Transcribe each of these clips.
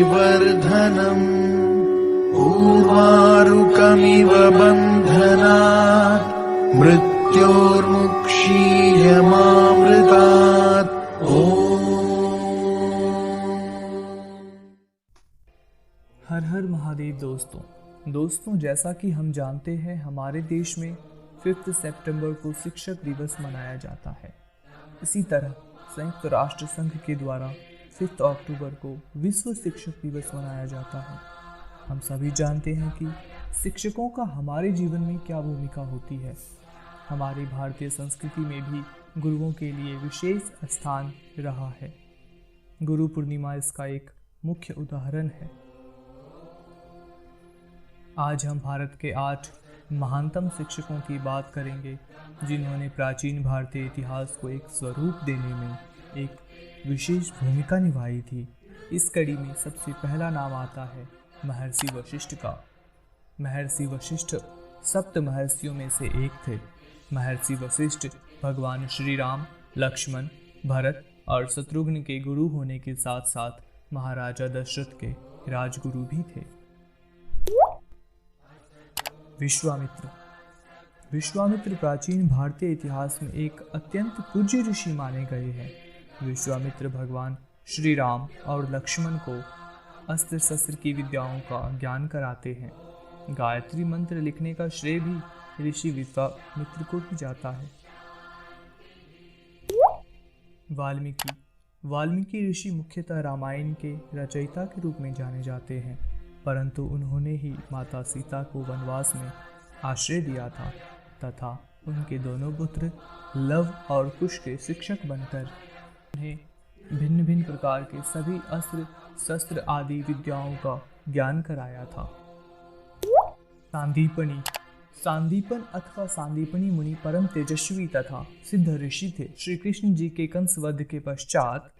वर्धनम् ऊर्वारुकमिव बन्धनात् मृत्योर्मुक्षीयमामृतात्। हर हर महादेव। दोस्तों जैसा कि हम जानते हैं, हमारे देश में 5 सितंबर को शिक्षक दिवस मनाया जाता है। इसी तरह संयुक्त राष्ट्र संघ के द्वारा 5 अक्टूबर को विश्व शिक्षक दिवस मनाया जाता है। हम सभी जानते हैं कि शिक्षकों का हमारे जीवन में क्या भूमिका होती है। हमारी भारतीय संस्कृति में भी गुरुओं के लिए विशेष स्थान रहा है। गुरु पूर्णिमा इसका एक मुख्य उदाहरण है। आज हम भारत के 8 महानतम शिक्षकों की बात करेंगे, जिन्होंने प्राचीन भारतीय इतिहास को एक स्वरूप देने में एक विशेष भूमिका निभाई थी। इस कड़ी में सबसे पहला नाम आता है महर्षि वशिष्ठ का। महर्षि वशिष्ठ 7 महर्षियों में से एक थे। महर्षि वशिष्ठ भगवान श्री राम, लक्ष्मण, भरत और शत्रुघ्न के गुरु होने के साथ साथ महाराजा दशरथ के राजगुरु भी थे। विश्वामित्र प्राचीन भारतीय इतिहास में एक अत्यंत पूज्य ऋषि माने गए हैं। विश्वामित्र भगवान श्री राम और लक्ष्मण को अस्त्र शस्त्र की विद्याओं का ज्ञान कराते हैं। गायत्री मंत्र लिखने का श्रेय भी ऋषि विश्वामित्र को ही जाता है। वाल्मीकि ऋषि मुख्यतः रामायण के रचयिता के रूप में जाने जाते हैं, परंतु उन्होंने ही माता सीता को वनवास में आश्रय दिया था तथा उनके दोनों पुत्र लव और कुश के शिक्षक बनकर उन्हें भिन्न भिन्न प्रकार के सभी अस्त्र शस्त्र आदि विद्याओं का ज्ञान कराया था। सांदीपन अथवा सांदीपनी मुनि परम तेजस्वी तथा सिद्ध ऋषि थे। श्री कृष्ण जी के कंसवध के पश्चात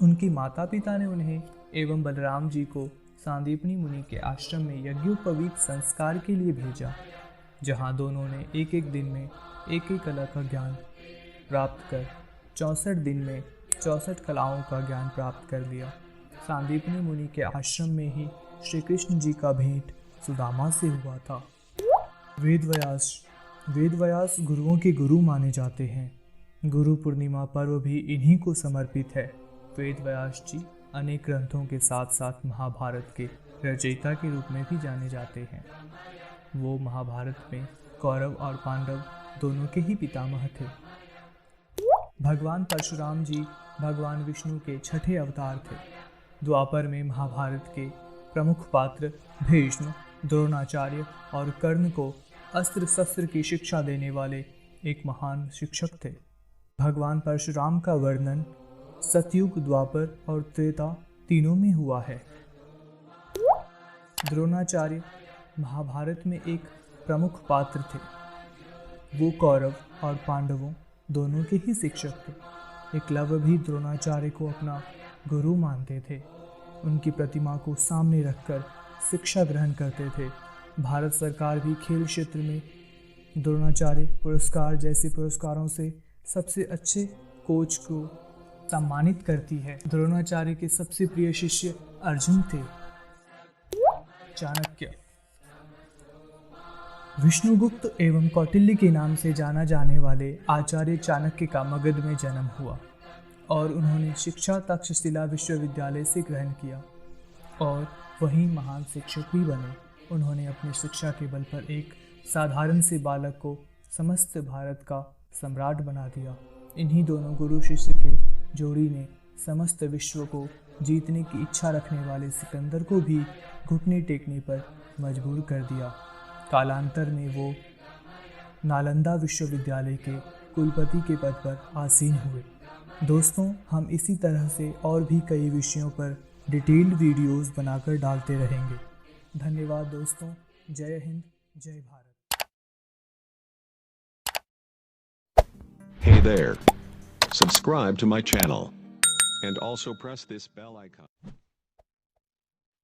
उनके माता पिता ने उन्हें एवं बलराम जी को सांदीपनी मुनि के आश्रम में यज्ञोपवीत संस्कार के लिए भेजा, जहां दोनों ने एक एक दिन में एक एक कला का ज्ञान प्राप्त कर 64 दिन में 64 कलाओं का ज्ञान प्राप्त कर लिया। सांदीपनी मुनि के आश्रम में ही श्री कृष्ण जी का भेंट सुदामा से हुआ था। वेदव्यास गुरुओं के गुरु माने जाते हैं। गुरु पूर्णिमा पर्व भी इन्हीं को समर्पित है। वेदव्यास जी अनेक ग्रंथों के साथ साथ महाभारत के रचयिता के रूप में भी जाने जाते हैं। वो महाभारत में कौरव और पांडव दोनों के ही पितामह थे। भगवान परशुराम जी भगवान विष्णु के 6ठे अवतार थे। द्वापर में महाभारत के प्रमुख पात्र भीष्म, द्रोणाचार्य और कर्ण को अस्त्र शस्त्र की शिक्षा देने वाले एक महान शिक्षक थे। भगवान परशुराम का वर्णन सतयुग, द्वापर और त्रेता तीनों में हुआ है। द्रोणाचार्य महाभारत में एक प्रमुख पात्र थे। वो कौरव और पांडवों दोनों के ही शिक्षक थे। एकलव्य भी द्रोणाचार्य को अपना गुरु मानते थे। उनकी प्रतिमा को सामने रखकर शिक्षा ग्रहण करते थे। भारत सरकार भी खेल क्षेत्र में द्रोणाचार्य पुरस्कार जैसे पुरस्कारों से सबसे अच्छे कोच को सम्मानित करती है। द्रोणाचार्य के सबसे प्रिय शिष्य अर्जुन थे। चाणक्य विष्णुगुप्त एवं कौटिल्य के नाम से जाना जाने वाले आचार्य चाणक्य का मगध में जन्म हुआ और उन्होंने शिक्षा तक्षशिला विश्वविद्यालय से ग्रहण किया और वहीं महान शिक्षक भी बने। उन्होंने अपनी शिक्षा के बल पर एक साधारण से बालक को समस्त भारत का सम्राट बना दिया। इन्हीं दोनों गुरु शिष्य के जोड़ी ने समस्त विश्व को जीतने की इच्छा रखने वाले सिकंदर को भी घुटने टेकने पर मजबूर कर दिया। कालांतर में वो नालंदा विश्वविद्यालय के कुलपति के पद पर आसीन हुए। दोस्तों, हम इसी तरह से और भी कई विषयों पर डिटेल्ड वीडियोस बनाकर डालते रहेंगे। धन्यवाद दोस्तों। जय हिंद, जय Bharat. Hey there. Subscribe to my channel and also press this bell icon.